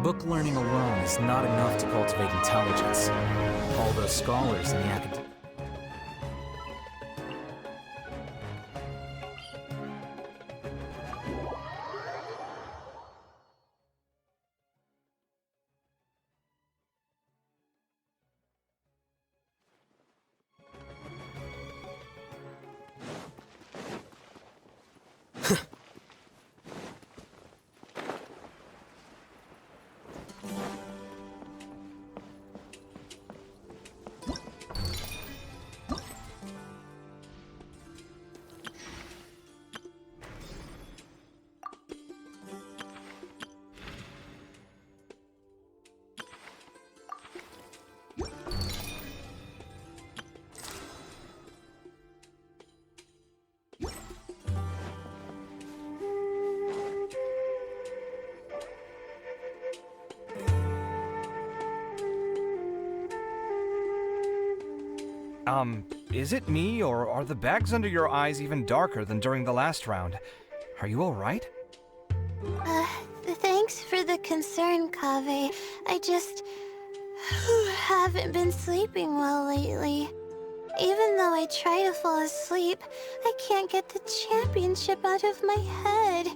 Book learning alone is not enough to cultivate intelligence. All those scholars in the academy. Is it me, or are the bags under your eyes even darker than during the last round? Are you alright? Thanks for the concern, Kaveh. I just haven't been sleeping well lately. Even though I try to fall asleep, I can't get the championship out of my head.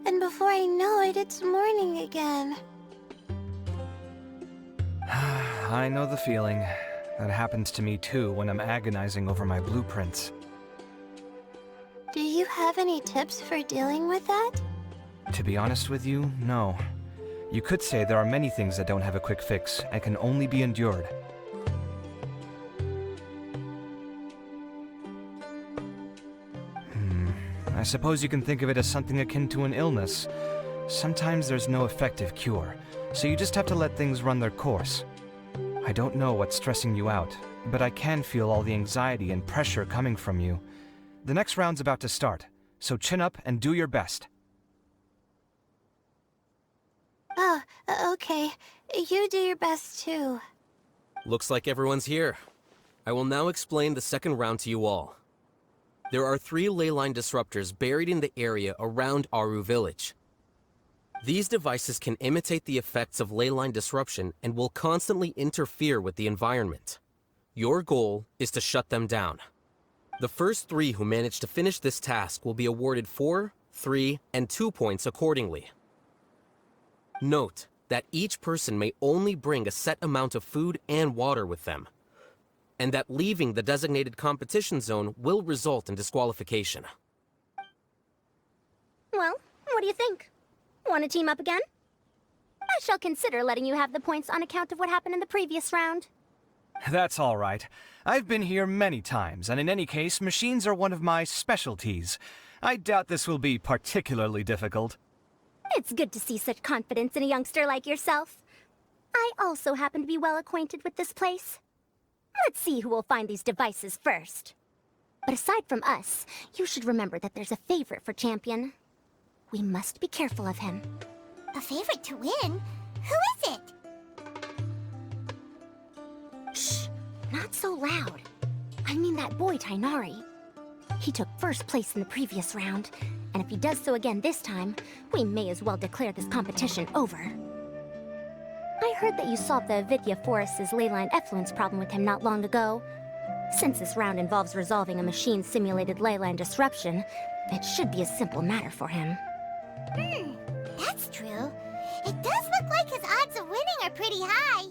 And before I know it, it's morning again. I know the feeling. That happens to me too when I'm agonizing over my blueprints. Do you have any tips for dealing with that? To be honest with you, no. You could say there are many things that don't have a quick fix and can only be endured. I suppose you can think of it as something akin to an illness. Sometimes there's no effective cure, so you just have to let things run their course. I don't know what's stressing you out, but I can feel all the anxiety and pressure coming from you. The next round's about to start, so chin up and do your best. Oh, okay. You do your best too. Looks like everyone's here. I will now explain the second round to you all. There are 3 leyline disruptors buried in the area around Aru Village. These devices can imitate the effects of leyline disruption and will constantly interfere with the environment. Your goal is to shut them down. The first 3 who manage to finish this task will be awarded 4, 3, and 2 points accordingly. Note that each person may only bring a set amount of food and water with them, and that leaving the designated competition zone will result in disqualification. Well, what do you think? Want to team up again? I shall consider letting you have the points on account of what happened in the previous round. That's all right. I've been here many times, and in any case, machines are one of my specialties. I doubt this will be particularly difficult. It's good to see such confidence in a youngster like yourself. I also happen to be well acquainted with this place. Let's see who will find these devices first. But aside from us, you should remember that there's a favorite for Champion. We must be careful of him. A favorite to win? Who is it? Shh! Not so loud. I mean that boy, Tainari. He took first place in the previous round, and if he does so again this time, we may as well declare this competition over. I heard that you solved the Avidya Forest's leyline effluence problem with him not long ago. Since this round involves resolving a machine-simulated leyline disruption, it should be a simple matter for him. That's true. It does look like his odds of winning are pretty high.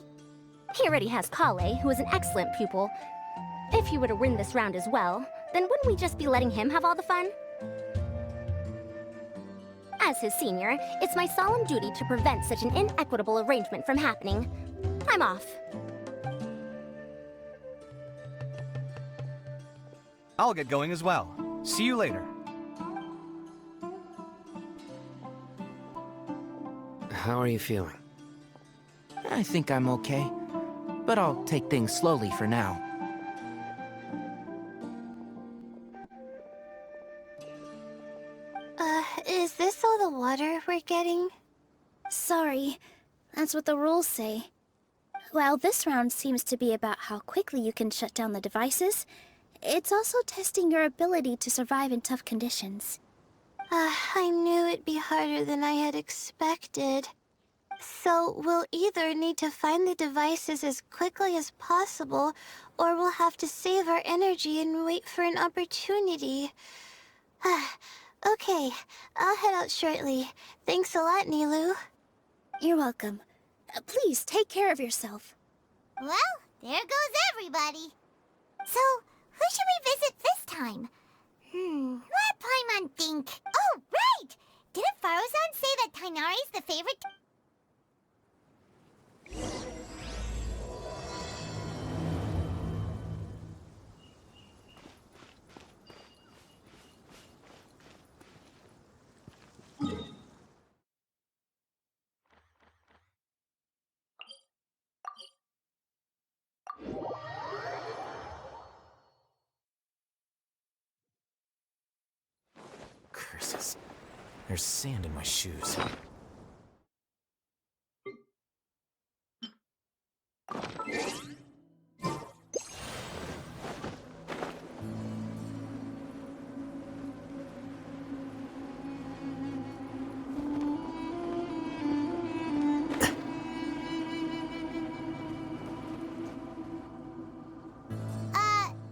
He already has Kale, who is an excellent pupil. If he were to win this round as well, then wouldn't we just be letting him have all the fun? As his senior, it's my solemn duty to prevent such an inequitable arrangement from happening. I'm off. I'll get going as well. See you later. How are you feeling? I think I'm okay, but I'll take things slowly for now. Is this all the water we're getting? Sorry, that's what the rules say. While this round seems to be about how quickly you can shut down the devices, It's also testing your ability to survive in tough conditions. I knew it'd be harder than I had expected. So we'll either need to find the devices as quickly as possible, or we'll have to save our energy and wait for an opportunity. Okay, I'll head out shortly. Thanks a lot, Nilu. You're welcome. Please take care of yourself. Well, there goes everybody. So, who should we visit this time? Let Paimon think. Oh, right! Didn't Faruzan say that Tainari's the favorite? Curses. There's sand in my shoes.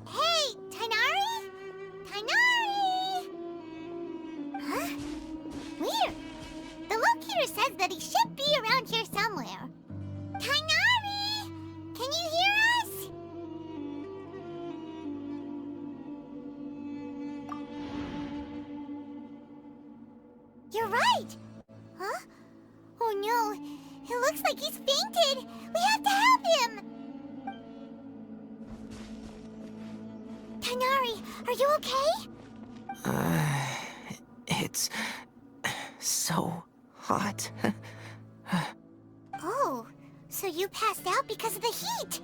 Hey, Tainari? Tainari! Huh? Weird. The locator says that he should be around here somewhere. Tainari! Can you hear us? You're right! Huh? Oh no, it looks like he's fainted! We have to help him! Tainari, are you okay? It's so hot. Oh, so you passed out because of the heat.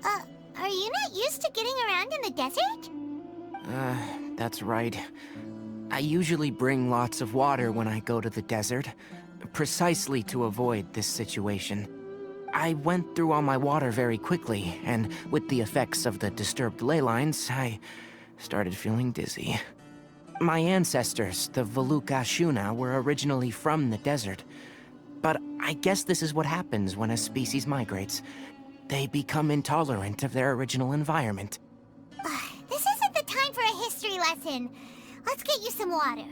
Are you not used to getting around in the desert? That's right. I usually bring lots of water when I go to the desert, precisely to avoid this situation. I went through all my water very quickly, and with the effects of the disturbed ley lines, I started feeling dizzy. My ancestors, the Volukashuna, were originally from the desert. But I guess this is what happens when a species migrates. They become intolerant of their original environment. This isn't the time for a history lesson. Let's get you some water.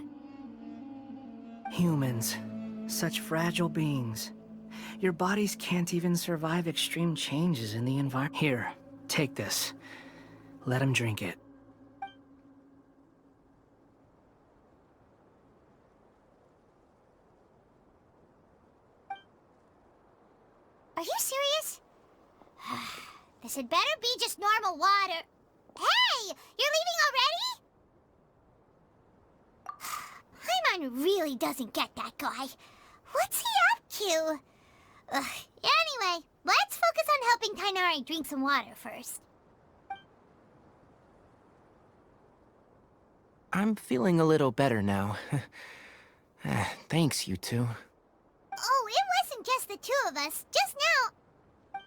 Humans. Such fragile beings. Your bodies can't even survive extreme changes in the environment. Here, take this. Let him drink it. Are you serious? This had better be just normal water. Hey! You're leaving already? Paimon really doesn't get that guy. What's he up to? Anyway, let's focus on helping Tainari drink some water first. I'm feeling a little better now. Thanks, you two. Oh, it wasn't just the two of us. Just now.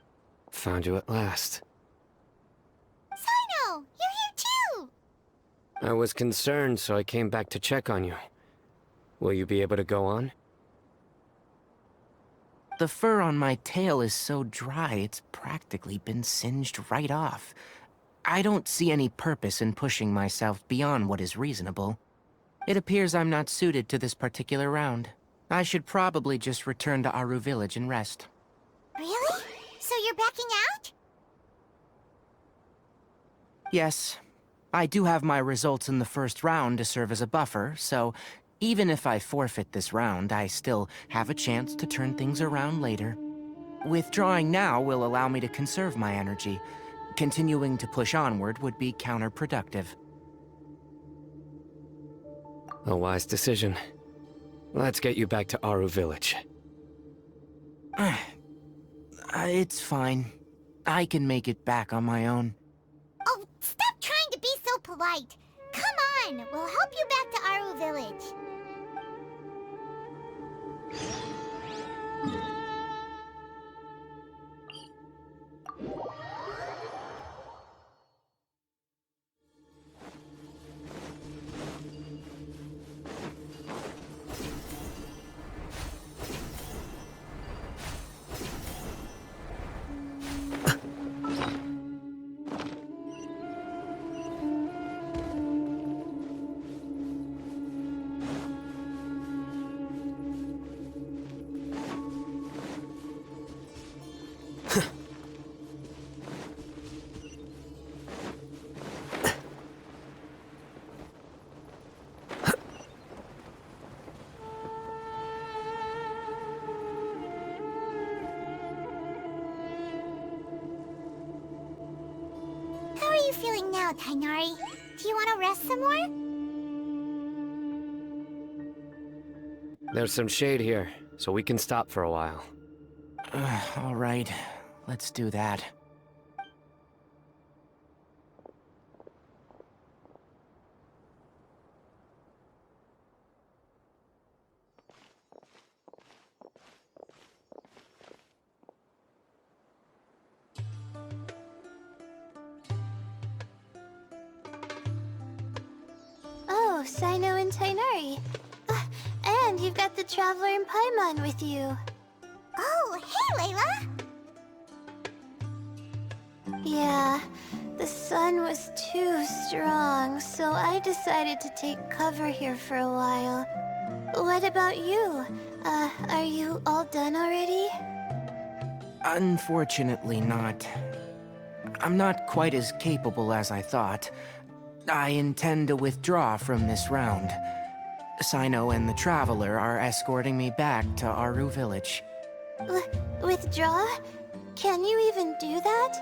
Found you at last. Sino, you're here too! I was concerned, so I came back to check on you. Will you be able to go on? The fur on my tail is so dry, it's practically been singed right off. I don't see any purpose in pushing myself beyond what is reasonable. It appears I'm not suited to this particular round. I should probably just return to Aru Village and rest. Really? So you're backing out? Yes. I do have my results in the first round to serve as a buffer, so even if I forfeit this round, I still have a chance to turn things around later. Withdrawing now will allow me to conserve my energy. Continuing to push onward would be counterproductive. A wise decision. Let's get you back to Aru Village. It's fine. I can make it back on my own. Oh, stop trying to be so polite. Come on, we'll help you back to Aru Village. are you feeling now, Tainari? Do you want to rest some more? There's some shade here, so we can stop for a while. All right, let's do that. Oh, Sino and Tainari. And you've got the Traveler and Paimon with you. Oh, hey, Layla! Yeah, the sun was too strong, so I decided to take cover here for a while. What about you? Are you all done already? Unfortunately not. I'm not quite as capable as I thought. I intend to withdraw from this round. Sino and the Traveler are escorting me back to Aru Village. Withdraw? Can you even do that?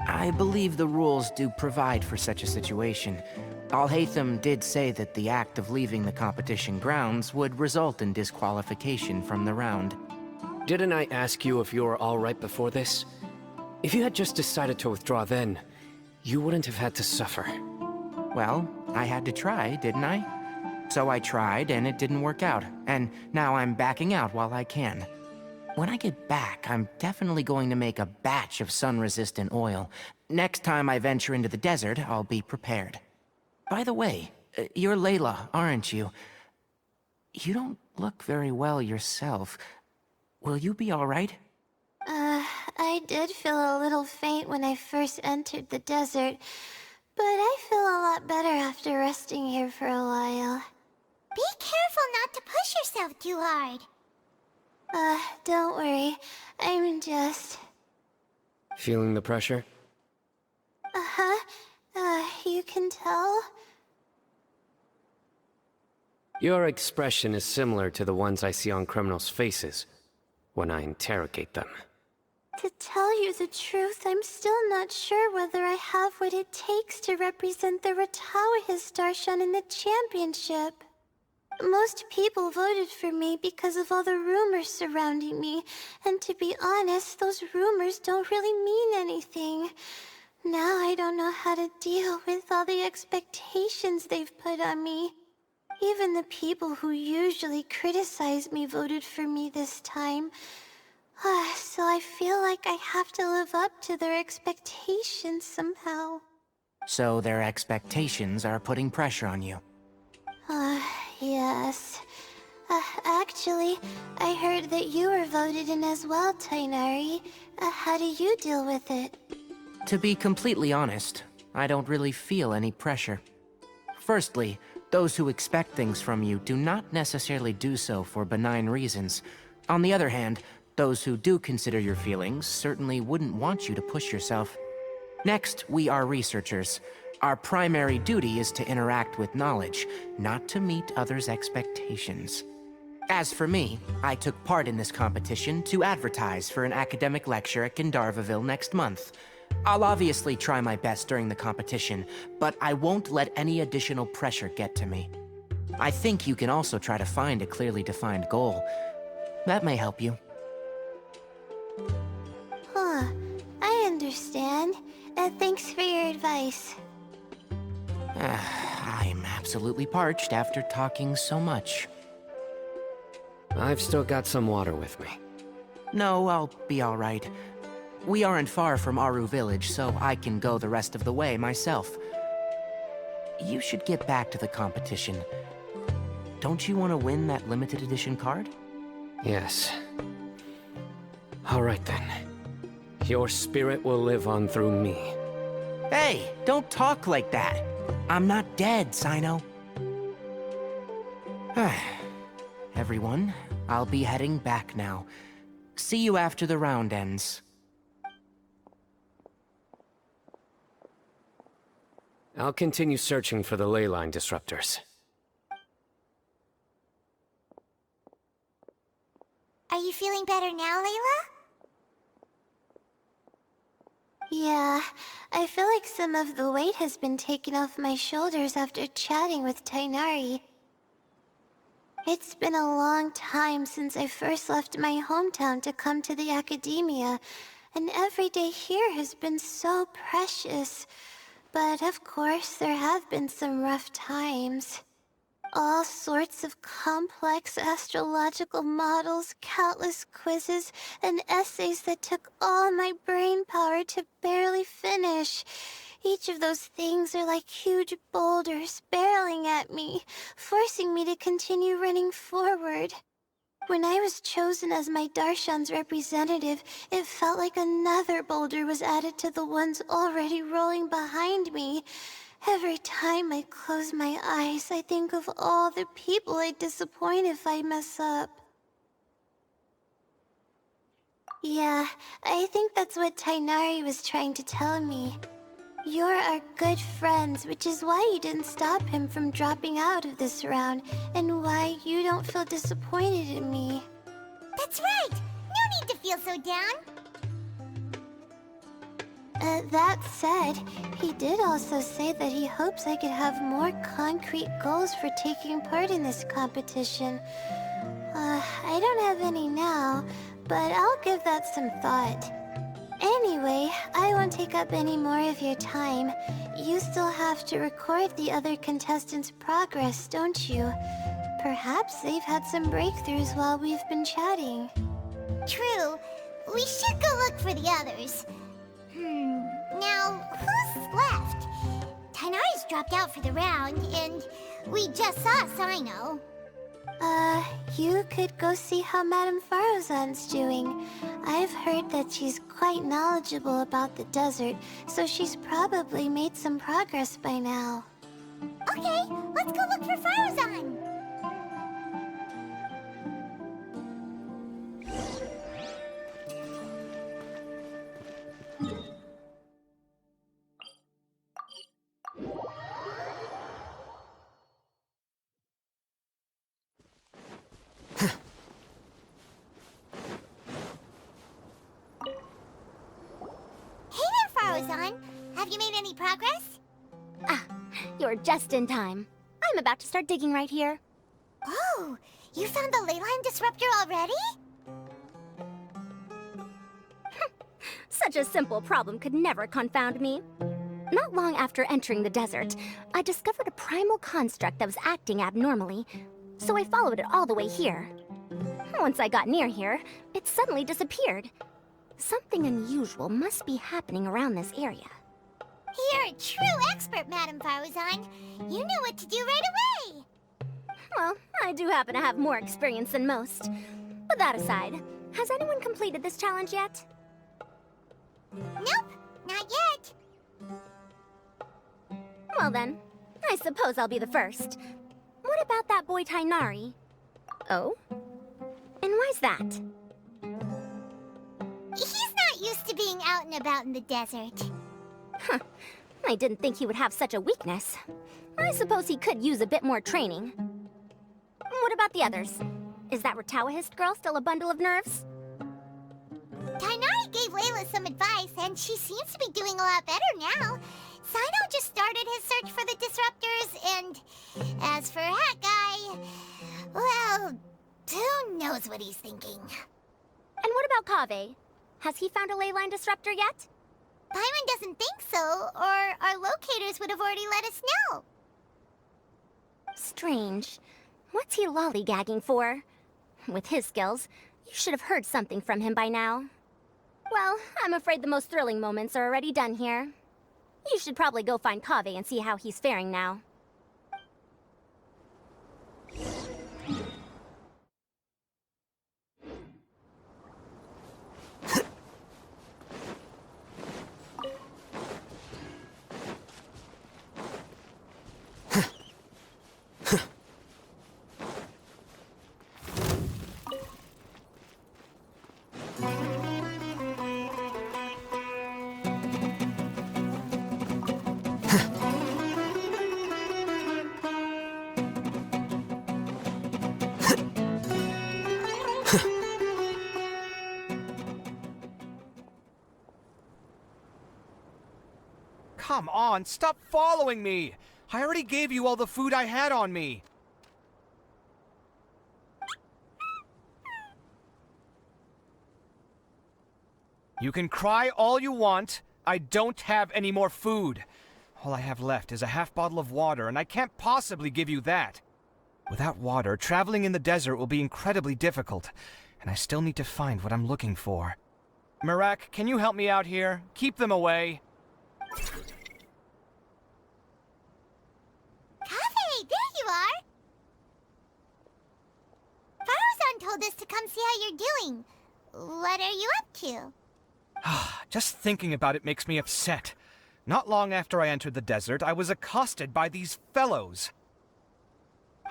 I believe the rules do provide for such a situation. Alhaitham did say that the act of leaving the competition grounds would result in disqualification from the round. Didn't I ask you if you were alright before this? If you had just decided to withdraw then, you wouldn't have had to suffer. Well, I had to try, didn't I? So I tried, and it didn't work out, and now I'm backing out while I can. When I get back, I'm definitely going to make a batch of sun-resistant oil. Next time I venture into the desert, I'll be prepared. By the way, you're Layla, aren't you? You don't look very well yourself. Will you be all right? I did feel a little faint when I first entered the desert, but I feel a lot better after resting here for a while. Be careful not to push yourself too hard. Don't worry. I'm just... Feeling the pressure? You can tell? Your expression is similar to the ones I see on criminals' faces when I interrogate them. To tell you the truth, I'm still not sure whether I have what it takes to represent the Ratawa Histarshan in the championship. Most people voted for me because of all the rumors surrounding me, and to be honest, those rumors don't really mean anything. Now I don't know how to deal with all the expectations they've put on me. Even the people who usually criticize me voted for me this time. So I feel like I have to live up to their expectations somehow. So their expectations are putting pressure on you. Yes. Actually, I heard that you were voted in as well, Tainari. How do you deal with it? To be completely honest, I don't really feel any pressure. Firstly, those who expect things from you do not necessarily do so for benign reasons. On the other hand, those who do consider your feelings certainly wouldn't want you to push yourself. Next, we are researchers. Our primary duty is to interact with knowledge, not to meet others' expectations. As for me, I took part in this competition to advertise for an academic lecture at Gandharvaville next month. I'll obviously try my best during the competition, but I won't let any additional pressure get to me. I think you can also try to find a clearly defined goal. That may help you. I understand. Thanks for your advice. I'm absolutely parched after talking so much. I've still got some water with me. No, I'll be all right. We aren't far from Aru Village, so I can go the rest of the way myself. You should get back to the competition. Don't you want to win that limited edition card? Yes. All right then. Your spirit will live on through me. Hey, don't talk like that. I'm not dead, Sino. Everyone, I'll be heading back now. See you after the round ends. I'll continue searching for the ley line disruptors. Are you feeling better now, Layla? Yeah, I feel like some of the weight has been taken off my shoulders after chatting with Tainari. It's been a long time since I first left my hometown to come to the academia, and every day here has been so precious. But of course, there have been some rough times. All sorts of complex astrological models, countless quizzes, and essays that took all my brain power to barely finish. Each of those things are like huge boulders barreling at me, forcing me to continue running forward. When I was chosen as my Darshan's representative, it felt like another boulder was added to the ones already rolling behind me. Every time I close my eyes, I think of all the people I'd disappoint if I mess up. Yeah, I think that's what Tainari was trying to tell me. You're our good friends, which is why you didn't stop him from dropping out of this round, and why you don't feel disappointed in me. That's right! No need to feel so down! That said, he did also say that he hopes I could have more concrete goals for taking part in this competition. I don't have any now, but I'll give that some thought. Anyway, I won't take up any more of your time. You still have to record the other contestants' progress, don't you? Perhaps they've had some breakthroughs while we've been chatting. True. We should go look for the others. Now, who's left? Tainari's dropped out for the round, and we just saw Sino. You could go see how Madame Farozan's doing. I've heard that she's quite knowledgeable about the desert, so she's probably made some progress by now. Okay, let's go look for Farozan. Have you made any progress? Ah, you're just in time. I'm about to start digging right here. Oh, you found the ley line disruptor already? Such a simple problem could never confound me. Not long after entering the desert, I discovered a primal construct that was acting abnormally, so I followed it all the way here. Once I got near here, it suddenly disappeared. Something unusual must be happening around this area. You're a true expert, Madame Farozan. You knew what to do right away. Well, I do happen to have more experience than most. But that aside, has anyone completed this challenge yet? Nope, not yet. Well then, I suppose I'll be the first. What about that boy Tainari? Oh? And why's that? He's not used to being out and about in the desert. Huh. I didn't think he would have such a weakness. I suppose he could use a bit more training. What about the others? Is that Ratawahist girl still a bundle of nerves? Tainari gave Layla some advice, and she seems to be doing a lot better now. Sino just started his search for the disruptors, and as for that guy, well, who knows what he's thinking. And what about Kaveh? Has he found a ley line disruptor yet? Paimon doesn't think so, or our locators would have already let us know. Strange. What's he lollygagging for? With his skills, you should have heard something from him by now. Well, I'm afraid the most thrilling moments are already done here. You should probably go find Kaveh and see how he's faring now. Come on, stop following me! I already gave you all the food I had on me! You can cry all you want. I don't have any more food. All I have left is a half bottle of water, and I can't possibly give you that. Without water, traveling in the desert will be incredibly difficult, and I still need to find what I'm looking for. Mirak, can you help me out here? Keep them away. Kaveh, there you are! Faruzan told us to come see how you're doing. What are you up to? Just thinking about it makes me upset. Not long after I entered the desert, I was accosted by these fellows.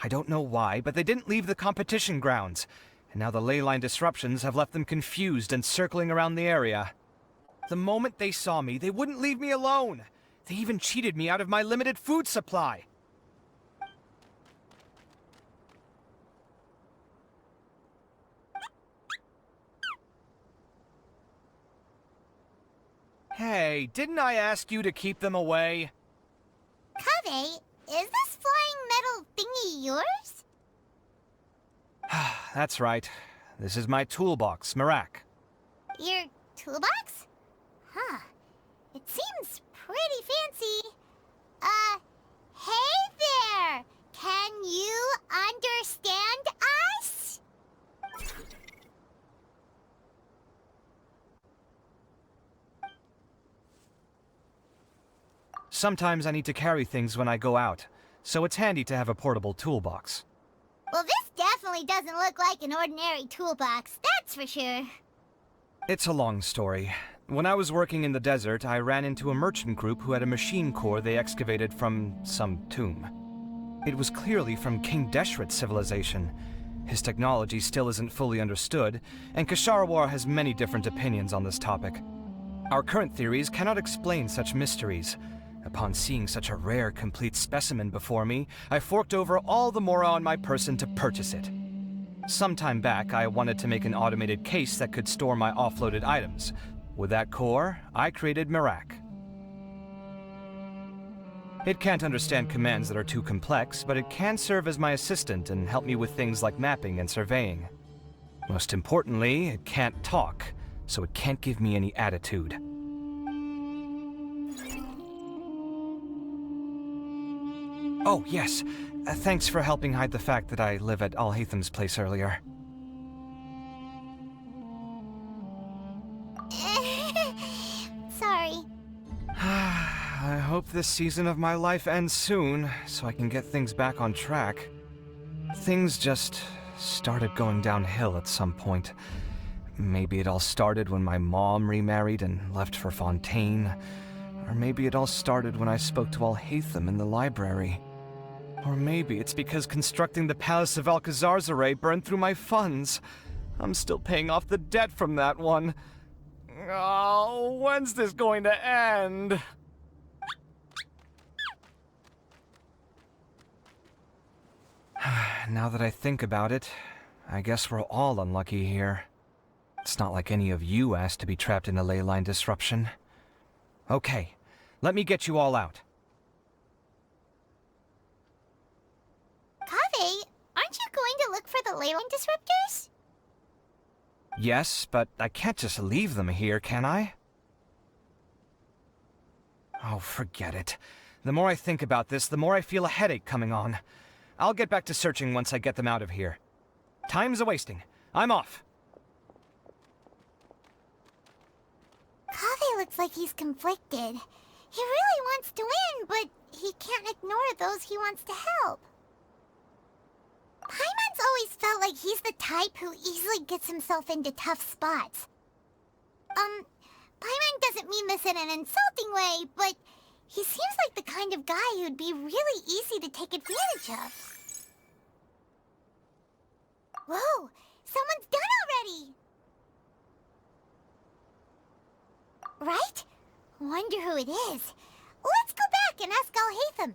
I don't know why, but they didn't leave the competition grounds, and now the ley line disruptions have left them confused and circling around the area. The moment they saw me, they wouldn't leave me alone. They even cheated me out of my limited food supply. Hey, didn't I ask you to keep them away? Kaveh, is this flying metal thingy yours? That's right. This is my toolbox, Mirak. Your toolbox? Huh. It seems pretty fancy. Hey there! Can you understand us? Sometimes I need to carry things when I go out, so it's handy to have a portable toolbox. Well, this definitely doesn't look like an ordinary toolbox, that's for sure. It's a long story. When I was working in the desert, I ran into a merchant group who had a machine core they excavated from some tomb. It was clearly from King Deshret's civilization. His technology still isn't fully understood, and Kasharawar has many different opinions on this topic. Our current theories cannot explain such mysteries. Upon seeing such a rare, complete specimen before me, I forked over all the mora on my person to purchase it. Some time back, I wanted to make an automated case that could store my offloaded items. With that core, I created Mirak. It can't understand commands that are too complex, but it can serve as my assistant and help me with things like mapping and surveying. Most importantly, it can't talk, so it can't give me any attitude. Oh, yes. Thanks for helping hide the fact that I live at Alhatham's place earlier. Sorry. I hope this season of my life ends soon, so I can get things back on track. Things just started going downhill at some point. Maybe it all started when my mom remarried and left for Fontaine. Or maybe it all started when I spoke to Alhatham in the library. Or maybe it's because constructing the Palace of Alcazarzaray burned through my funds. I'm still paying off the debt from that one. Oh, when's this going to end? Now that I think about it, I guess we're all unlucky here. It's not like any of you asked to be trapped in a ley line disruption. Okay, let me get you all out. Kaveh, aren't you going to look for the ley line disruptors? Yes, but I can't just leave them here, can I? Oh, forget it. The more I think about this, the more I feel a headache coming on. I'll get back to searching once I get them out of here. Time's a-wasting. I'm off. Kaveh looks like he's conflicted. He really wants to win, but he can't ignore those he wants to help. Paimon's always felt like he's the type who easily gets himself into tough spots. Paimon doesn't mean this in an insulting way, but he seems like the kind of guy who'd be really easy to take advantage of. Whoa! Someone's done already! Right? Wonder who it is. Let's go back and ask Alhatham.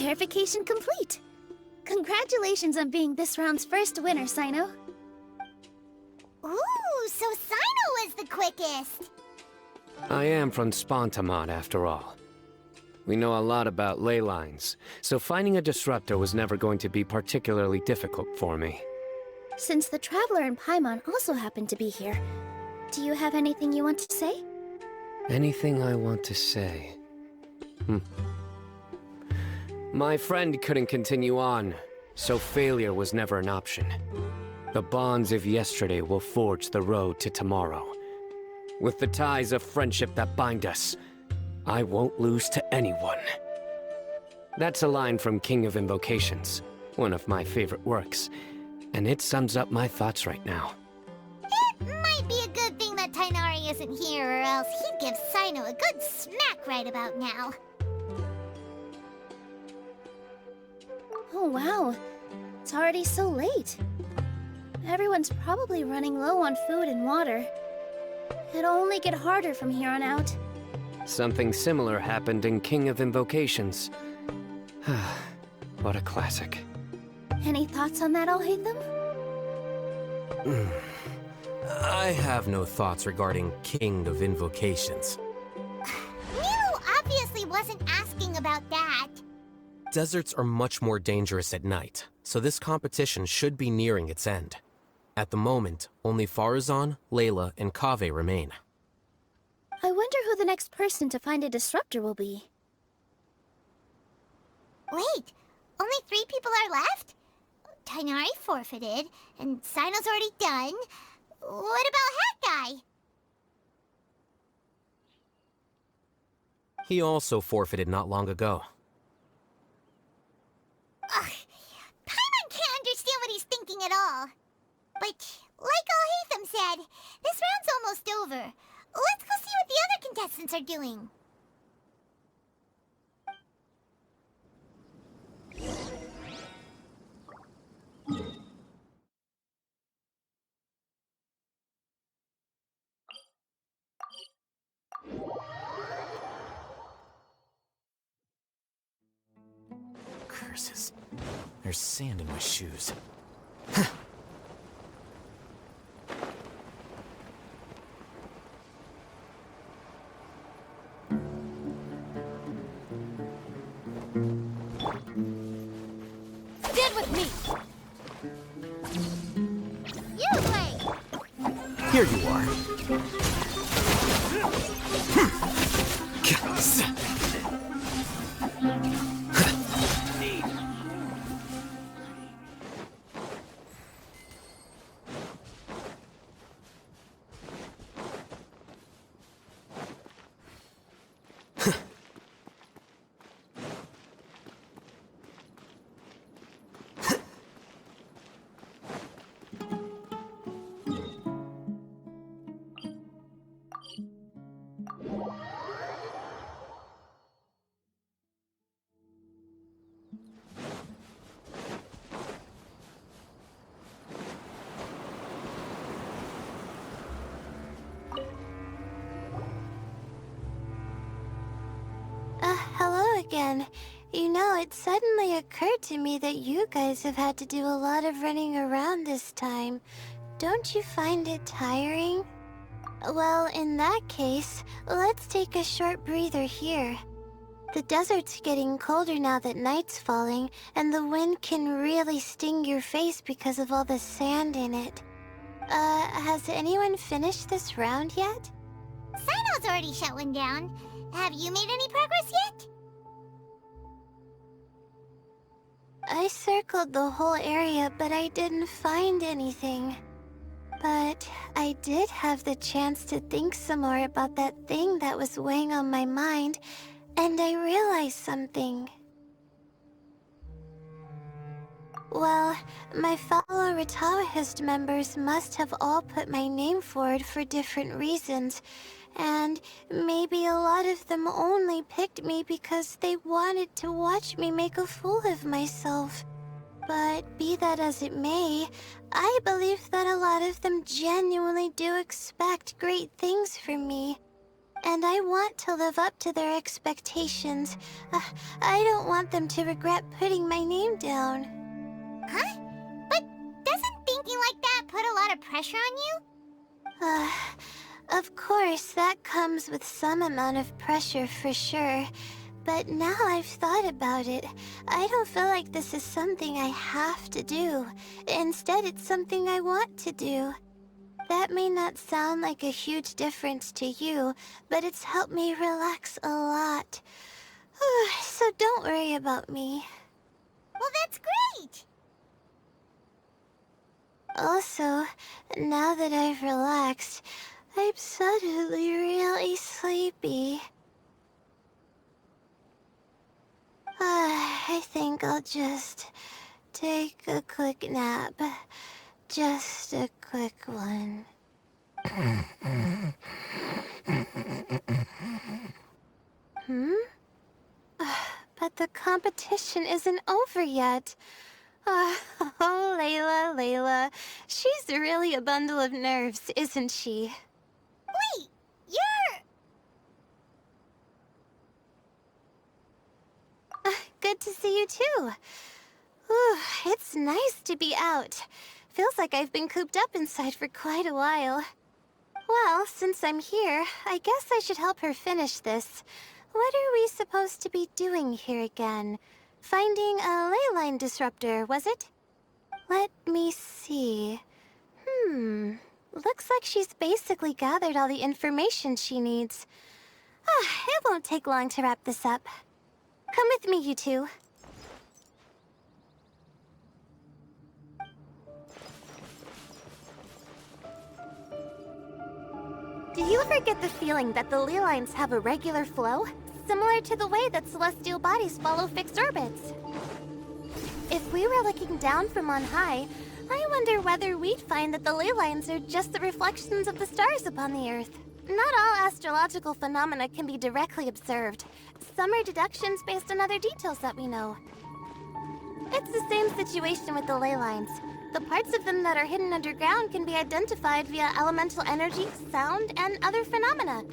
Verification complete. Congratulations on being this round's first winner, Sino. Ooh, so Sino was the quickest. I am from Spontamod, after all. We know a lot about ley lines, so finding a disruptor was never going to be particularly difficult for me. Since the Traveler and Paimon also happen to be here, do you have anything you want to say? Anything I want to say? My friend couldn't continue on, so failure was never an option. The bonds of yesterday will forge the road to tomorrow. With the ties of friendship that bind us, I won't lose to anyone. That's a line from King of Invocations, one of my favorite works, and it sums up my thoughts right now. It might be a good thing that Tainari isn't here, or else he'd give Sino a good smack right about now. Oh wow, it's already so late. Everyone's probably running low on food and water. It'll only get harder from here on out. Something similar happened in King of Invocations. What a classic. Any thoughts on that, Alhaitham? I have no thoughts regarding King of Invocations. Milu obviously wasn't asking about that. Deserts are much more dangerous at night, so this competition should be nearing its end. At the moment, only Farazan, Layla, and Kaveh remain. I wonder who the next person to find a disruptor will be. Wait, only 3 people are left? Tainari forfeited, and Sino's already done. What about Hat Guy? He also forfeited not long ago. Ugh, Paimon can't understand what he's thinking at all. But, like Alhaitham said, this round's almost over. Let's go see what the other contestants are doing. Curses. There's sand in my shoes. Stand with me! You play! Here you are. Hello again. You know, it suddenly occurred to me that you guys have had to do a lot of running around this time. Don't you find it tiring? Well, in that case, let's take a short breather here. The desert's getting colder now that night's falling, and the wind can really sting your face because of all the sand in it. Has anyone finished this round yet? Sino's already shut one down. Have you made any progress yet? I circled the whole area, but I didn't find anything. But I did have the chance to think some more about that thing that was weighing on my mind, and I realized something. Well, my fellow Retawahist members must have all put my name forward for different reasons, and maybe a lot of them only picked me because they wanted to watch me make a fool of myself. But be that as it may, I believe that a lot of them genuinely do expect great things from me. and I want to live up to their expectations. I don't want them to regret putting my name down. Huh? But doesn't thinking like that put a lot of pressure on you? Of course, that comes with some amount of pressure for sure. But now I've thought about it, I don't feel like this is something I have to do. Instead, it's something I want to do. That may not sound like a huge difference to you, but it's helped me relax a lot. So don't worry about me. Well, that's great! Also, now that I've relaxed, I'm suddenly really sleepy. I think I'll just take a quick nap. Just a quick one. But the competition isn't over yet. Oh, Layla. She's really a bundle of nerves, isn't she? Wait, you're... Good to see you too. It's nice to be out. Feels like I've been cooped up inside for quite a while. Well, since I'm here, I guess I should help her finish this. What are we supposed to be doing here again? Finding a ley line disruptor, was it? Let me see. Looks like she's basically gathered all the information she needs. It won't take long to wrap this up. Come with me, you two. Do you ever get the feeling that the ley lines have a regular flow? Similar to the way that celestial bodies follow fixed orbits. If we were looking down from on high, I wonder whether we'd find that the ley lines are just the reflections of the stars upon the Earth. Not all astrological phenomena can be directly observed. Some are deductions based on other details that we know. It's the same situation with the ley lines. The parts of them that are hidden underground can be identified via elemental energy, sound, and other phenomena.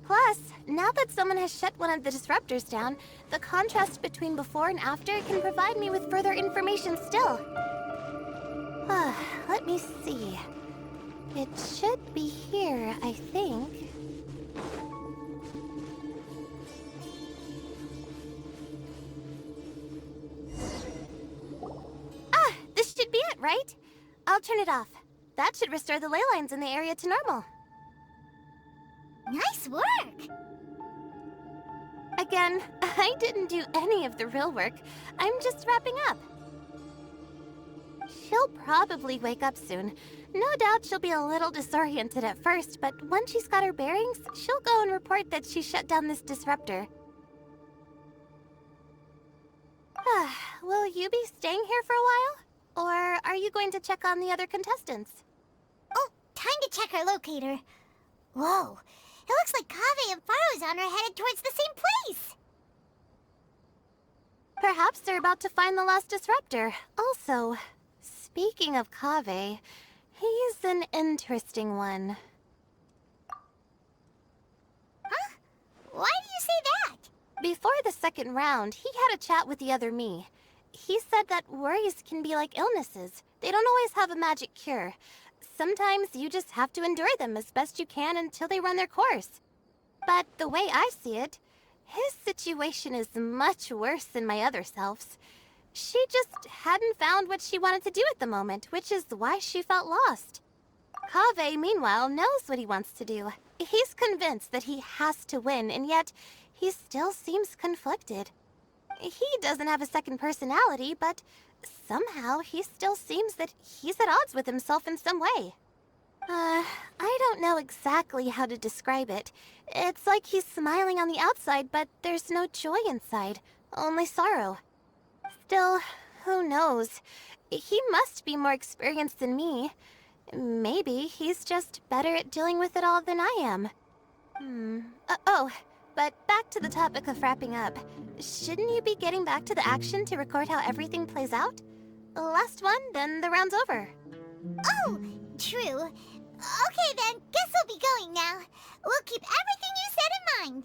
Plus, now that someone has shut one of the disruptors down, the contrast between before and after can provide me with further information still. Let me see. It should be here, I think. This should be it, right? I'll turn it off. That should restore the ley lines in the area to normal. Nice work! Again, I didn't do any of the real work. I'm just wrapping up. She'll probably wake up soon. No doubt she'll be a little disoriented at first, but once she's got her bearings, she'll go and report that she shut down this disruptor. Will you be staying here for a while? Or are you going to check on the other contestants? Oh, time to check our locator. Whoa, it looks like Kaveh and Faruzan are headed towards the same place. Perhaps they're about to find the lost disruptor. Also, speaking of Kaveh, he's an interesting one. Huh? Why do you say that? Before the second round, he had a chat with the other me. He said that worries can be like illnesses. They don't always have a magic cure. Sometimes you just have to endure them as best you can until they run their course. But the way I see it, his situation is much worse than my other self's. She just hadn't found what she wanted to do at the moment, which is why she felt lost. Kaveh, meanwhile, knows what he wants to do. He's convinced that he has to win, and yet he still seems conflicted. He doesn't have a second personality, but somehow he still seems that he's at odds with himself in some way. I don't know exactly how to describe it. It's like he's smiling on the outside, but there's no joy inside, only sorrow. Still, who knows? He must be more experienced than me. Maybe he's just better at dealing with it all than I am. But back to the topic of wrapping up. Shouldn't you be getting back to the action to record how everything plays out? Last one, then the round's over. Oh, true. Okay then, guess we'll be going now. We'll keep everything you said in mind.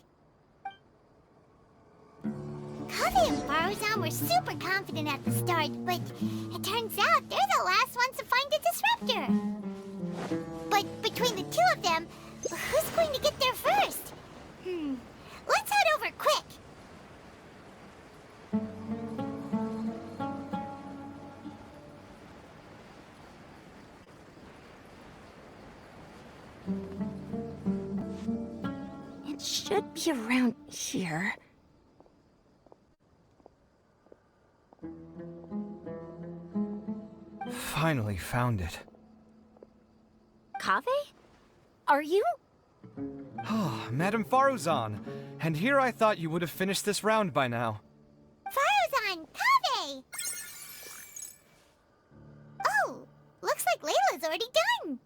Kaveh and Faruzan were super confident at the start, but it turns out they're the last ones to find a disruptor. But between the two of them, who's going to get there first? Let's head over quick. It should be around here. Finally found it. Kaveh? Are you? Oh, Madame Faruzan. And here I thought you would have finished this round by now. Faruzan, Kaveh! Oh, looks like Layla's already done.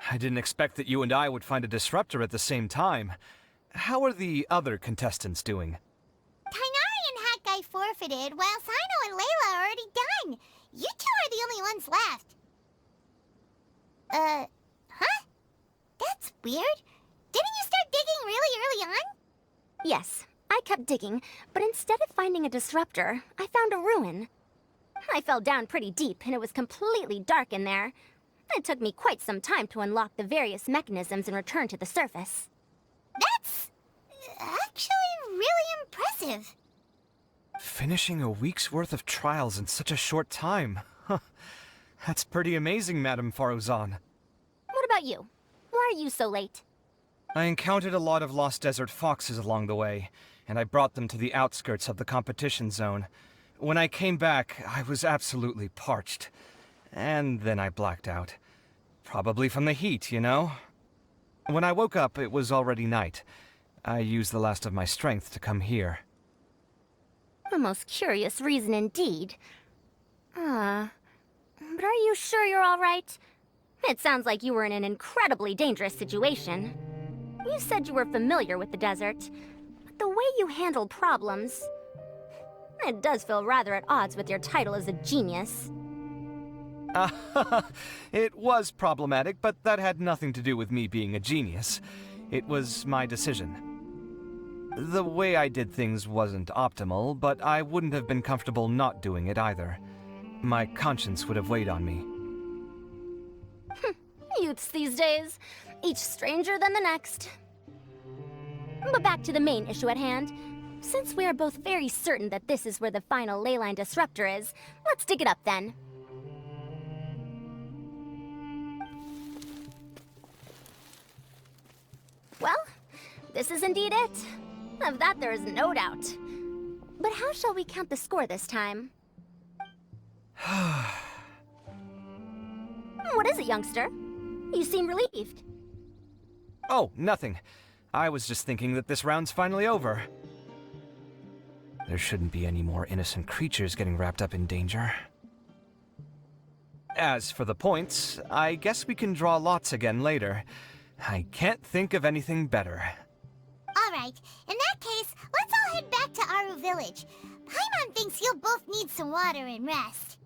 I didn't expect that you and I would find a disruptor at the same time. How are the other contestants doing? Tainari and Hat Guy forfeited, while Sino and Layla are already done. You two are the only ones left. Huh? That's weird. Didn't you start digging really early on? Yes, I kept digging, but instead of finding a disruptor, I found a ruin. I fell down pretty deep, and it was completely dark in there. It took me quite some time to unlock the various mechanisms and return to the surface. That's actually really impressive. Finishing a week's worth of trials in such a short time. Huh. That's pretty amazing, Madame Faruzan. What about you? Why are you so late? I encountered a lot of lost desert foxes along the way, and I brought them to the outskirts of the competition zone. When I came back, I was absolutely parched. And then I blacked out. Probably from the heat, you know? When I woke up, it was already night. I used the last of my strength to come here. A most curious reason indeed. But are you sure you're all right? It sounds like you were in an incredibly dangerous situation. You said you were familiar with the desert, but the way you handle problems... It does feel rather at odds with your title as a genius. It was problematic, but that had nothing to do with me being a genius. It was my decision. The way I did things wasn't optimal, but I wouldn't have been comfortable not doing it either. My conscience would have weighed on me. Youths these days, each stranger than the next. But back to the main issue at hand. Since we are both very certain that this is where the final leyline disruptor is, let's dig it up then. Well, this is indeed it. Of that there is no doubt. But how shall we count the score this time? What is it, youngster? You seem relieved. Oh, nothing. I was just thinking that this round's finally over. There shouldn't be any more innocent creatures getting wrapped up in danger. As for the points, I guess we can draw lots again later. I can't think of anything better. Alright, in that case, let's all head back to Aru Village. Paimon thinks you'll both need some water and rest.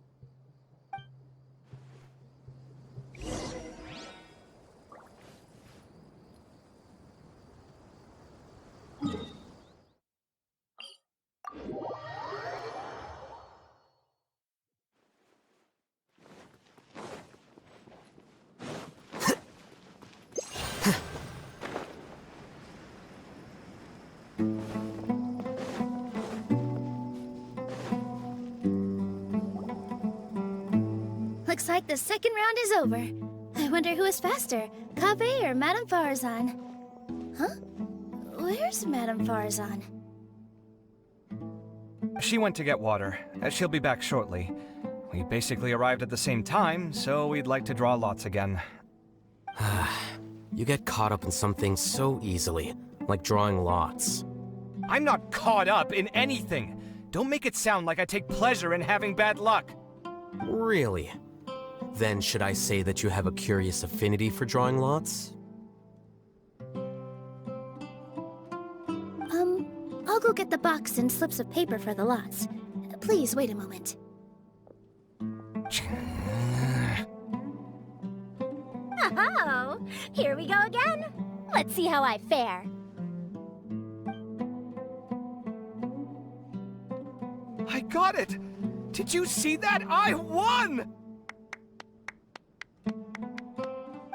Looks like the second round is over. I wonder who is faster, Kaveh or Madame Faruzan? Huh? Where's Madame Faruzan? She went to get water. She'll be back shortly. We basically arrived at the same time, so we'd like to draw lots again. You get caught up in some things so easily, like drawing lots. I'm not caught up in anything! Don't make it sound like I take pleasure in having bad luck! Really? Then should I say that you have a curious affinity for drawing lots? get the box and slips of paper for the lots. Please wait a moment. Oh, here we go again. Let's see how I fare. I got it! Did you see that? I won!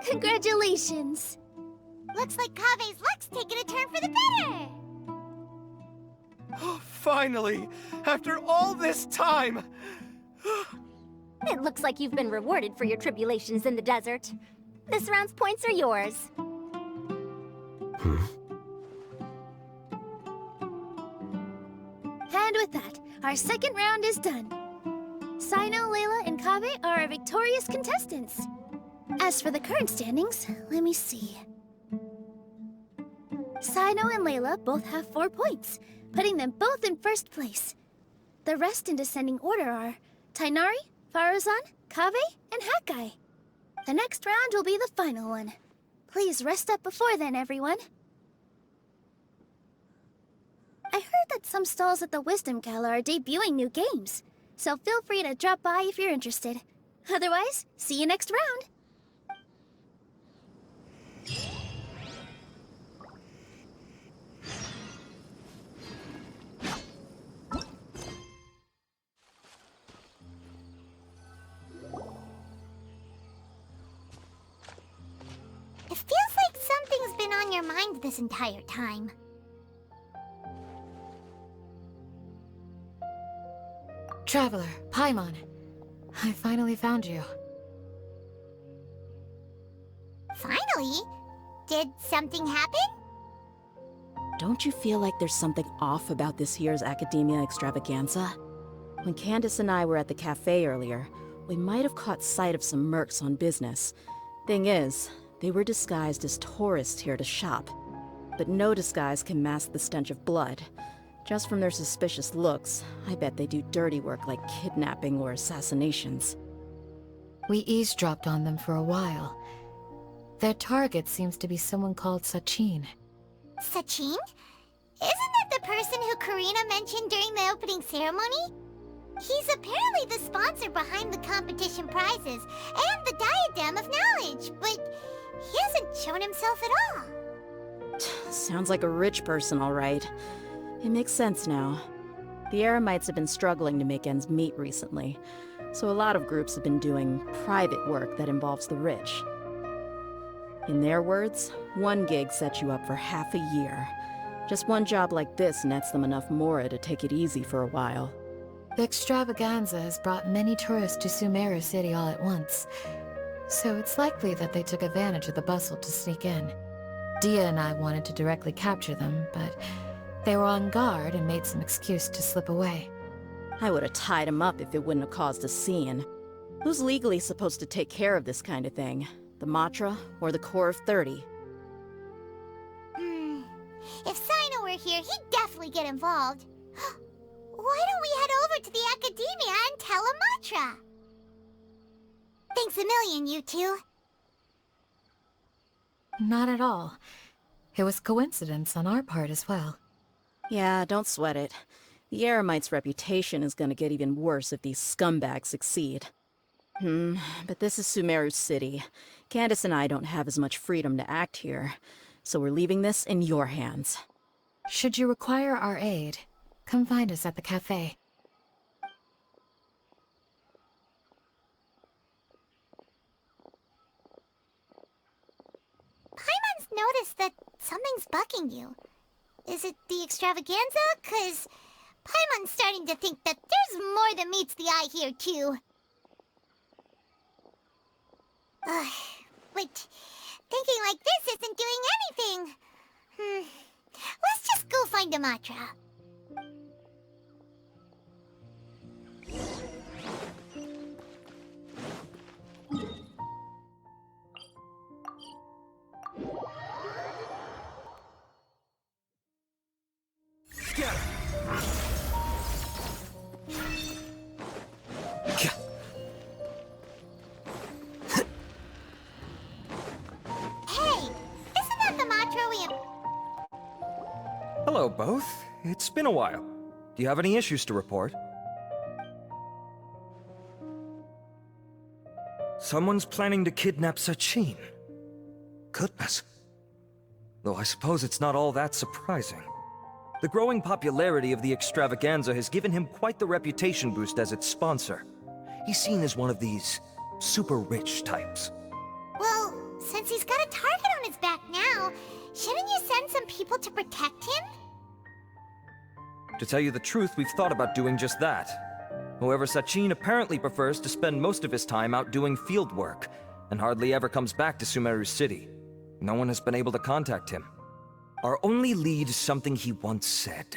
Congratulations! Looks like Kave's luck's taking a turn for the better. Finally! After all this time! It looks like you've been rewarded for your tribulations in the desert. This round's points are yours. And with that, our second round is done. Sino, Layla, and Kaveh are our victorious contestants. As for the current standings, let me see. Sino and Layla both have 4 points, putting them both in first place. The rest in descending order are Tainari, Faruzan, Kaveh, and Hakai. The next round will be the final one. Please rest up before then, everyone. I heard that some stalls at the Wisdom Gala are debuting new games, so feel free to drop by if you're interested. Otherwise, see you next round! It feels like something's been on your mind this entire time. Traveler, Paimon. I finally found you. Finally? Did something happen? Don't you feel like there's something off about this year's Academia Extravaganza? When Candace and I were at the cafe earlier, we might have caught sight of some mercs on business. Thing is, they were disguised as tourists here to shop. But no disguise can mask the stench of blood. Just from their suspicious looks, I bet they do dirty work like kidnapping or assassinations. We eavesdropped on them for a while. Their target seems to be someone called Sachin. Sachin? Isn't that the person who Karina mentioned during the opening ceremony? He's apparently the sponsor behind the competition prizes and the Diadem of Knowledge, but he hasn't shown himself at all. Sounds like a rich person, all right. It makes sense now. The Eremites have been struggling to make ends meet recently, so a lot of groups have been doing private work that involves the rich. In their words, one gig sets you up for half a year. Just one job like this nets them enough mora to take it easy for a while. The extravaganza has brought many tourists to Sumeru City all at once, so it's likely that they took advantage of the bustle to sneak in. Dia and I wanted to directly capture them, but they were on guard and made some excuse to slip away. I would have tied him up if it wouldn't have caused a scene. Who's legally supposed to take care of this kind of thing? The Matra or the Corps of 30? If Sino were here, he'd definitely get involved. Why don't we head over to the Academia and tell Matra? Thanks a million, you two. Not at all. It was coincidence on our part as well. Yeah, don't sweat it. The Eremites' reputation is gonna get even worse if these scumbags succeed. But this is Sumeru City. Candace and I don't have as much freedom to act here, so we're leaving this in your hands. Should you require our aid, come find us at the cafe. Paimon's noticed that something's bugging you. Is it the extravaganza? 'Cause Paimon's starting to think that there's more than meets the eye here, too. But thinking like this isn't doing anything. Let's just go find Matra. Hello, both. It's been a while. Do you have any issues to report? Someone's planning to kidnap Sachin. Goodness. Though I suppose it's not all that surprising. The growing popularity of the extravaganza has given him quite the reputation boost as its sponsor. He's seen as one of these super rich types. Well, since he's got a target on his back now, shouldn't you send some people to protect him? To tell you the truth, we've thought about doing just that. However, Sachin apparently prefers to spend most of his time out doing field work, and hardly ever comes back to Sumeru City. No one has been able to contact him. Our only lead is something he once said.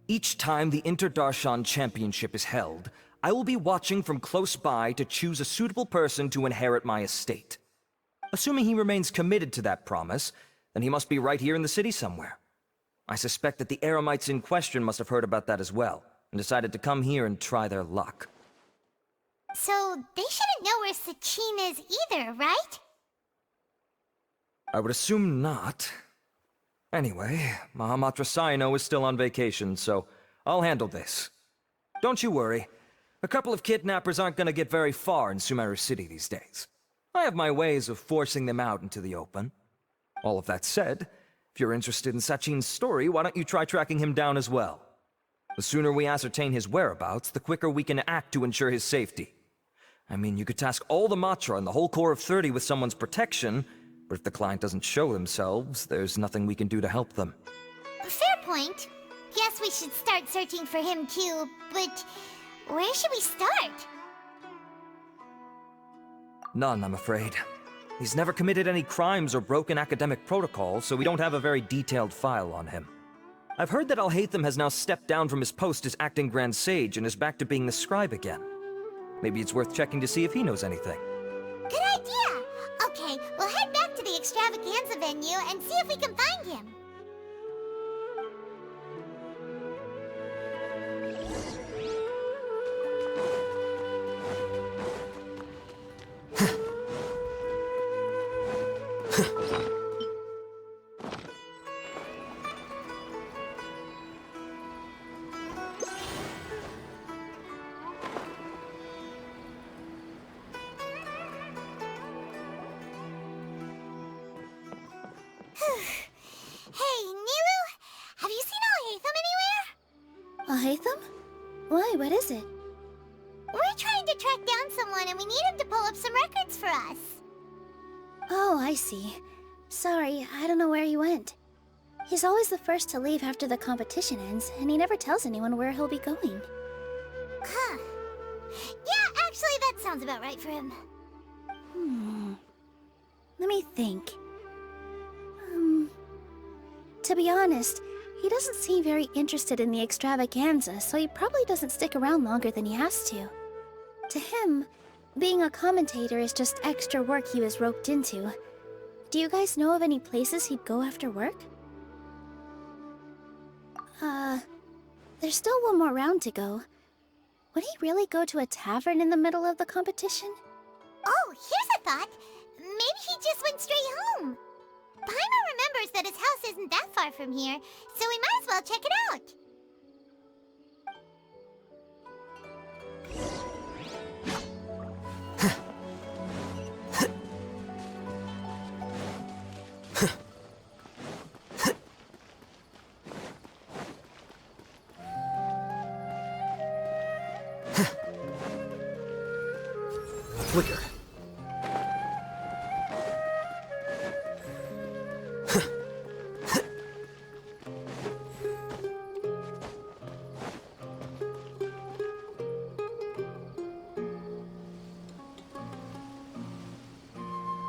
Each time the Inter-Darshan Championship is held, I will be watching from close by to choose a suitable person to inherit my estate. Assuming he remains committed to that promise, then he must be right here in the city somewhere. I suspect that the Eremites in question must have heard about that as well, and decided to come here and try their luck. So, they shouldn't know where Sachin is either, right? I would assume not. Anyway, Mahamatra Saino is still on vacation, so I'll handle this. Don't you worry. A couple of kidnappers aren't gonna get very far in Sumeru City these days. I have my ways of forcing them out into the open. All of that said, if you're interested in Sachin's story, why don't you try tracking him down as well? The sooner we ascertain his whereabouts, the quicker we can act to ensure his safety. I mean, you could task all the Matra and the whole Corps of 30 with someone's protection, but if the client doesn't show themselves, there's nothing we can do to help them. Fair point. Guess we should start searching for him too, but where should we start? None, I'm afraid. He's never committed any crimes or broken academic protocol, so we don't have a very detailed file on him. I've heard that Alhaitham has now stepped down from his post as acting Grand Sage and is back to being the scribe again. Maybe it's worth checking to see if he knows anything. Good idea! Okay, we'll head back to the extravaganza venue and see if we can find him. Hey, Nilu! Have you seen Alhaitham anywhere? Alhaitham? Why, what is it? We're trying to track down someone and we need him to pull up some records for us. Oh, I see. Sorry, I don't know where he went. He's always the first to leave after the competition ends, and he never tells anyone where he'll be going. Huh. Yeah, actually, that sounds about right for him. Let me think. To be honest, he doesn't seem very interested in the extravaganza, so he probably doesn't stick around longer than he has to. To him, being a commentator is just extra work he was roped into. Do you guys know of any places he'd go after work? There's still one more round to go. Would he really go to a tavern in the middle of the competition? Oh, here's a thought. Maybe he just went straight home. Paimon remembers that his house isn't that far from here, so we might as well check it out. Flicker.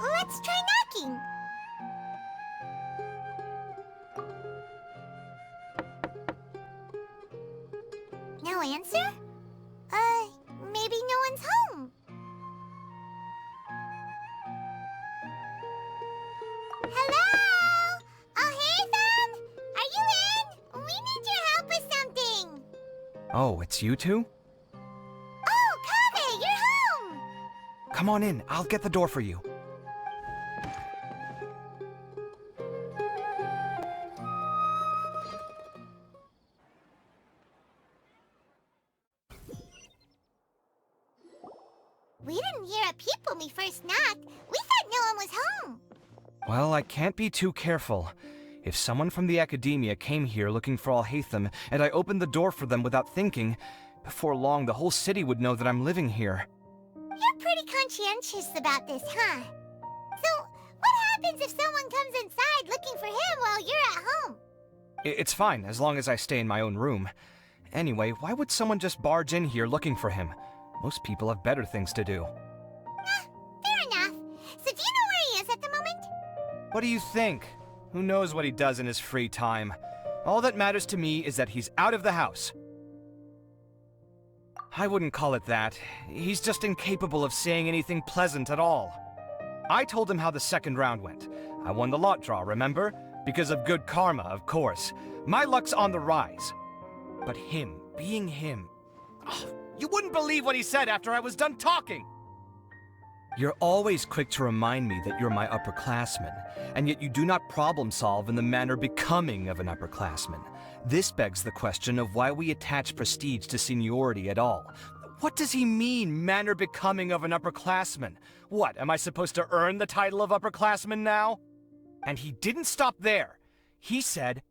Let's try knocking. No answer? Maybe no one's home. Hello? Alhaitham? Are you in? We need your help with something. Oh, it's you two? Oh, Kaveh, you're home! Come on in, I'll get the door for you. We didn't hear a peep when we first knocked. We thought no one was home. Well, I can't be too careful. If someone from the Academia came here looking for Alhaitham, and I opened the door for them without thinking, before long the whole city would know that I'm living here. You're pretty conscientious about this, huh? So, what happens if someone comes inside looking for him while you're at home? It's fine, as long as I stay in my own room. Anyway, why would someone just barge in here looking for him? Most people have better things to do. Fair enough. So do you know where he is at the moment? What do you think? Who knows what he does in his free time? All that matters to me is that he's out of the house. I wouldn't call it that. He's just incapable of saying anything pleasant at all. I told him how the second round went. I won the lot draw, remember? Because of good karma, of course. My luck's on the rise. But him, being him... Oh, you wouldn't believe what he said after I was done talking! You're always quick to remind me that you're my upperclassman, and yet you do not problem solve in the manner becoming of an upperclassman. This begs the question of why we attach prestige to seniority at all. What does he mean, manner becoming of an upperclassman? What, am I supposed to earn the title of upperclassman now? And he didn't stop there. He said,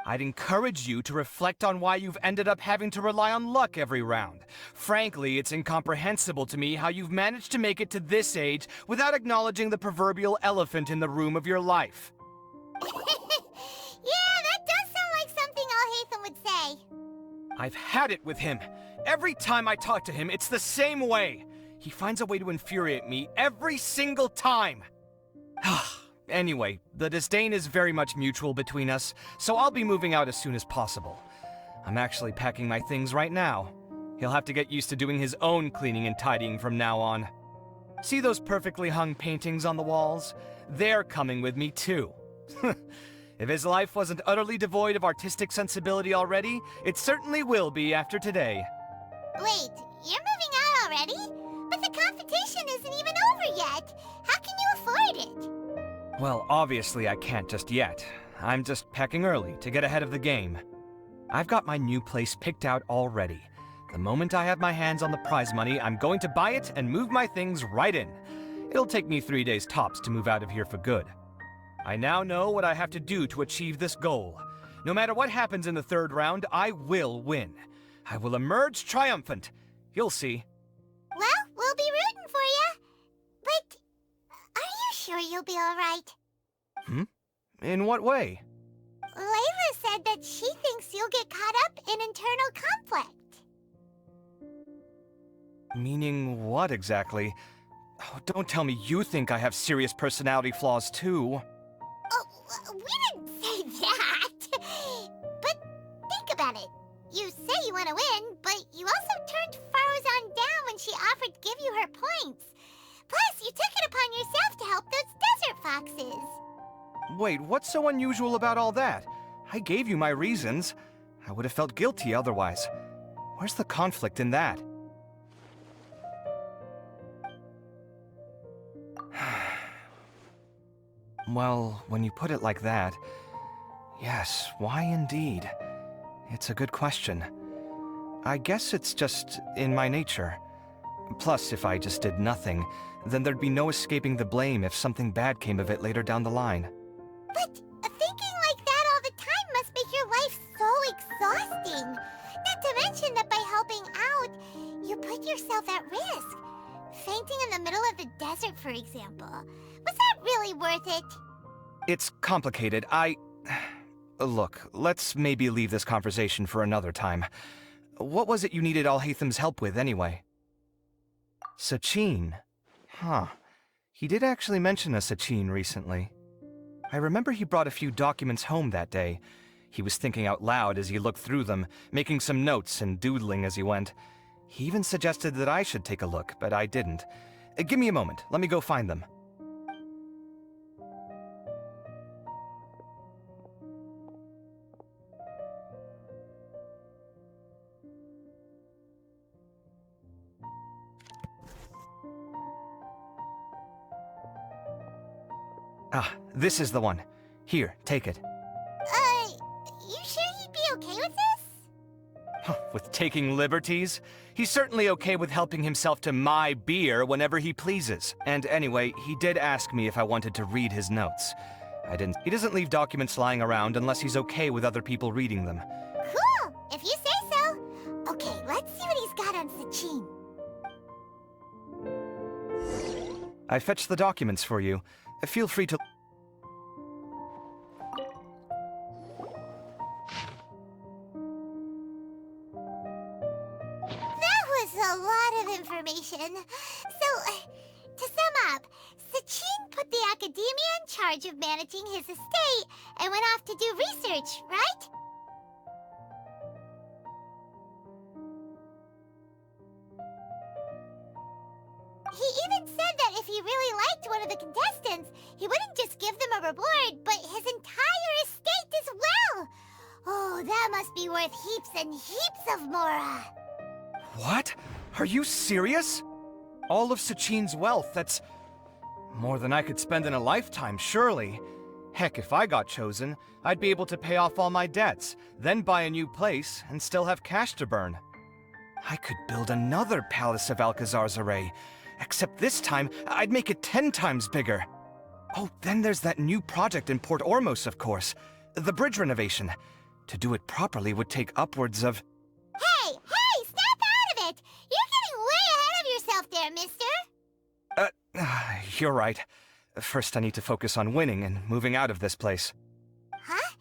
I'd encourage you to reflect on why you've ended up having to rely on luck every round. Frankly, it's incomprehensible to me how you've managed to make it to this age without acknowledging the proverbial elephant in the room of your life. Yeah, that does sound like something Alhaitham would say. I've had it with him. Every time I talk to him, it's the same way. He finds a way to infuriate me every single time. Anyway, the disdain is very much mutual between us, so I'll be moving out as soon as possible. I'm actually packing my things right now. He'll have to get used to doing his own cleaning and tidying from now on. See those perfectly hung paintings on the walls? They're coming with me too. If his life wasn't utterly devoid of artistic sensibility already, it certainly will be after today. Wait, you're moving out already? But the competition isn't even over yet. How can you afford it? Well, obviously I can't just yet. I'm just packing early to get ahead of the game. I've got my new place picked out already. The moment I have my hands on the prize money, I'm going to buy it and move my things right in. It'll take me 3 days tops to move out of here for good. I now know what I have to do to achieve this goal. No matter what happens in the third round, I will win. I will emerge triumphant. You'll see. Well, we'll be rooting for you. But are you sure you'll be alright? In what way? Layla said that she thinks you'll get caught up in internal conflict. Meaning what exactly? Oh, don't tell me you think I have serious personality flaws too. Oh, we didn't say that. But think about it. You say you want to win, but you also turned Faruzan down when she offered to give you her points. Plus, you took it upon yourself to help those desert foxes. Wait, what's so unusual about all that? I gave you my reasons. I would have felt guilty otherwise. Where's the conflict in that? Well, when you put it like that, yes, why indeed? It's a good question. I guess it's just in my nature. Plus, if I just did nothing, then there'd be no escaping the blame if something bad came of it later down the line. But thinking like that all the time must make your life so exhausting. Not to mention that by helping out, you put yourself at risk. Fainting in the middle of the desert, for example. Was that really worth it? It's complicated. Look, let's maybe leave this conversation for another time. What was it you needed Alhaitham's help with, anyway? Sachin. Huh. He did actually mention a Sachin recently. I remember he brought a few documents home that day. He was thinking out loud as he looked through them, making some notes and doodling as he went. He even suggested that I should take a look, but I didn't. Give me a moment. Let me go find them. Ah, this is the one. Here, take it. You sure he'd be okay with this? With taking liberties? He's certainly okay with helping himself to my beer whenever he pleases. And anyway, he did ask me if I wanted to read his notes. I didn't. He doesn't leave documents lying around unless he's okay with other people reading them. Cool, if you say so. Okay, let's see what he's got on Sachin. I fetched the documents for you. Feel free to... That was a lot of information. So, to sum up, Sachin put the academia in charge of managing his estate and went off to do research, right? He even said that if he really liked one of the contestants, he wouldn't just give them a reward, but his entire estate as well. Oh, that must be worth heaps and heaps of mora. What? Are you serious? All of Sachin's wealth, that's... more than I could spend in a lifetime, surely. Heck, if I got chosen, I'd be able to pay off all my debts, then buy a new place, and still have cash to burn. I could build another Palace of Alcazar's Array, except this time, I'd make it 10 times bigger. Oh, then there's that new project in Port Ormos, of course. The bridge renovation. To do it properly would take upwards of... Hey, snap out of it! You're getting way ahead of yourself there, mister. You're right. First I need to focus on winning and moving out of this place. Huh?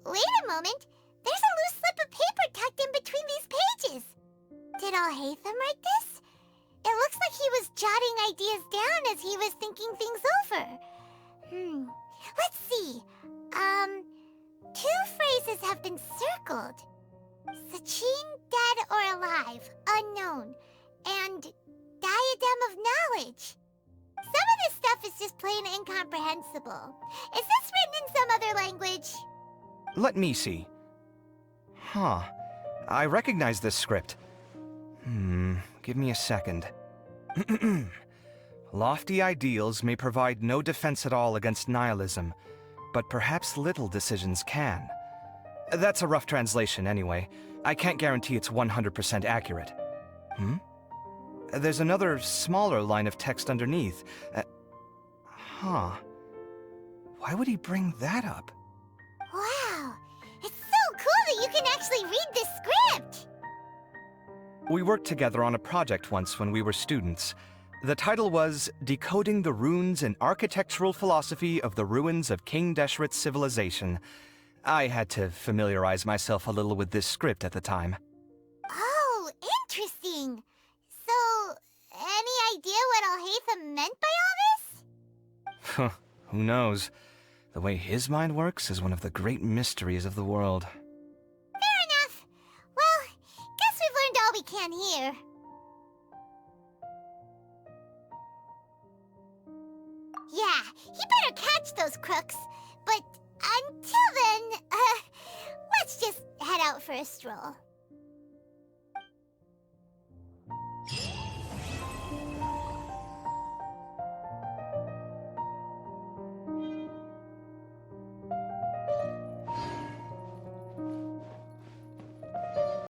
Wait a moment. There's a loose slip of paper tucked in between these pages. Did Alhaitham write this? It looks like he was jotting ideas down as he was thinking things over. Let's see. 2 phrases have been circled. Sachin, dead or alive, unknown, and diadem of knowledge. Some of this stuff is just plain incomprehensible. Is this written in some other language? Let me see. Huh. I recognize this script. Give me a second. Lofty ideals may provide no defense at all against nihilism, but perhaps little decisions can. That's a rough translation anyway. I can't guarantee it's 100% accurate. There's another smaller line of text underneath. Why would he bring that up? Wow, it's so cool that you can actually read this script! We worked together on a project once when we were students. The title was Decoding the Runes and Architectural Philosophy of the Ruins of King Deshret's Civilization. I had to familiarize myself a little with this script at the time. Oh, interesting. So, any idea what Alhaitham meant by all this? Who knows? The way his mind works is one of the great mysteries of the world. Fair enough. Well, guess we've learned all we can here. Yeah, he better catch those crooks. But until then, let's just head out for a stroll.